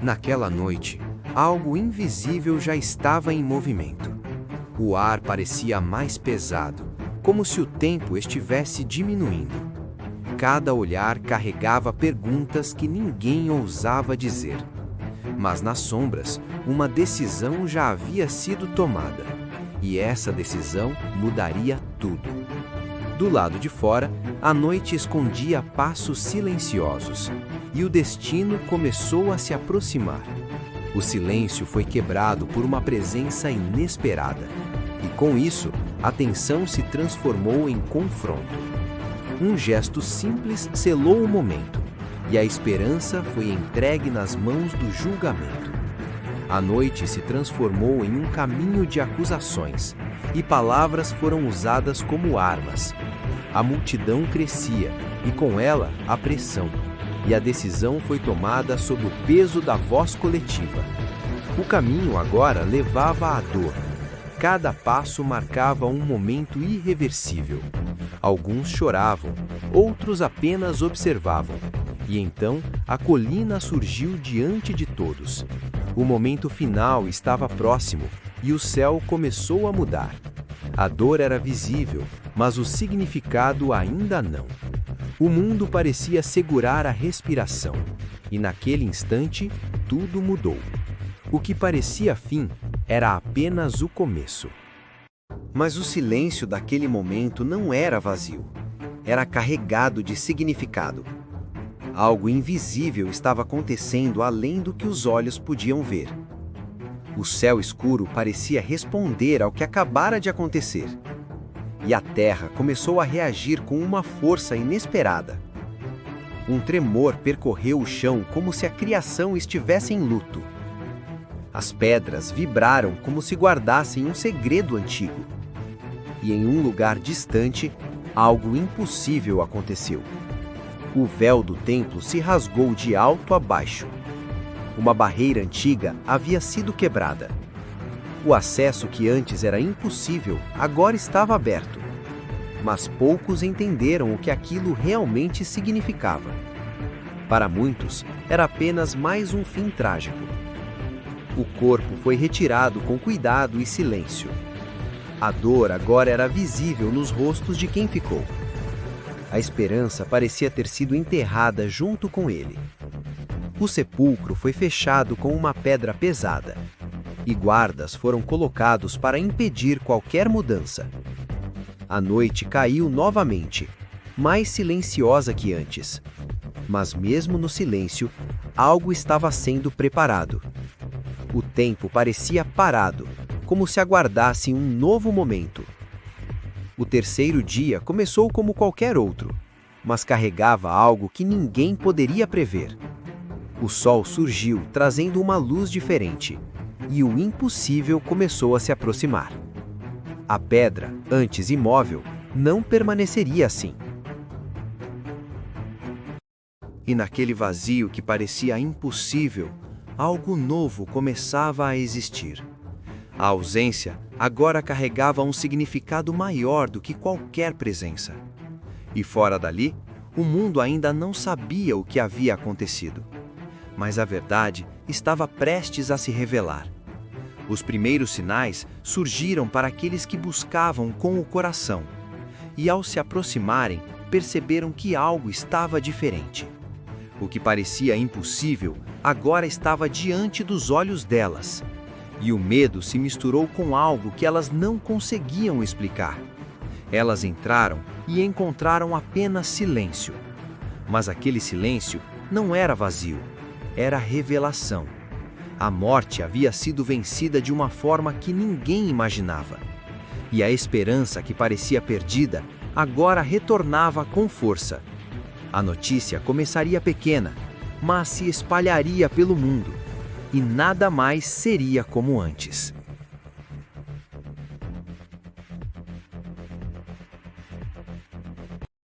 Naquela noite, algo invisível já estava em movimento. O ar parecia mais pesado, como se o tempo estivesse diminuindo. Cada olhar carregava perguntas que ninguém ousava dizer. Mas nas sombras, uma decisão já havia sido tomada, e essa decisão mudaria tudo. Do lado de fora, a noite escondia passos silenciosos, e o destino começou a se aproximar. O silêncio foi quebrado por uma presença inesperada, e com isso, a tensão se transformou em confronto. Um gesto simples selou o momento, e a esperança foi entregue nas mãos do julgamento. A noite se transformou em um caminho de acusações, e palavras foram usadas como armas. A multidão crescia, e com ela a pressão, e a decisão foi tomada sob o peso da voz coletiva. O caminho agora levava à dor. Cada passo marcava um momento irreversível. Alguns choravam, outros apenas observavam. E então a colina surgiu diante de todos. O momento final estava próximo e o céu começou a mudar. A dor era visível, mas o significado ainda não. O mundo parecia segurar a respiração, e naquele instante tudo mudou. O que parecia fim era apenas o começo. Mas o silêncio daquele momento não era vazio. Era carregado de significado. Algo invisível estava acontecendo além do que os olhos podiam ver. O céu escuro parecia responder ao que acabara de acontecer. E a terra começou a reagir com uma força inesperada. Um tremor percorreu o chão como se a criação estivesse em luto. As pedras vibraram como se guardassem um segredo antigo. E em um lugar distante, algo impossível aconteceu. O véu do templo se rasgou de alto a baixo. Uma barreira antiga havia sido quebrada. O acesso que antes era impossível agora estava aberto. Mas poucos entenderam o que aquilo realmente significava. Para muitos, era apenas mais um fim trágico. O corpo foi retirado com cuidado e silêncio. A dor agora era visível nos rostos de quem ficou. A esperança parecia ter sido enterrada junto com ele. O sepulcro foi fechado com uma pedra pesada, e guardas foram colocados para impedir qualquer mudança. A noite caiu novamente, mais silenciosa que antes. Mas mesmo no silêncio, algo estava sendo preparado. O tempo parecia parado, como se aguardasse um novo momento. O terceiro dia começou como qualquer outro, mas carregava algo que ninguém poderia prever. O sol surgiu, trazendo uma luz diferente, e o impossível começou a se aproximar. A pedra, antes imóvel, não permaneceria assim. E naquele vazio que parecia impossível, algo novo começava a existir. A ausência agora carregava um significado maior do que qualquer presença. E fora dali, o mundo ainda não sabia o que havia acontecido. Mas a verdade estava prestes a se revelar. Os primeiros sinais surgiram para aqueles que buscavam com o coração. E ao se aproximarem, perceberam que algo estava diferente. O que parecia impossível agora estava diante dos olhos delas. E o medo se misturou com algo que elas não conseguiam explicar. Elas entraram e encontraram apenas silêncio. Mas aquele silêncio não era vazio, era revelação. A morte havia sido vencida de uma forma que ninguém imaginava. E a esperança que parecia perdida agora retornava com força. A notícia começaria pequena, mas se espalharia pelo mundo. E nada mais seria como antes.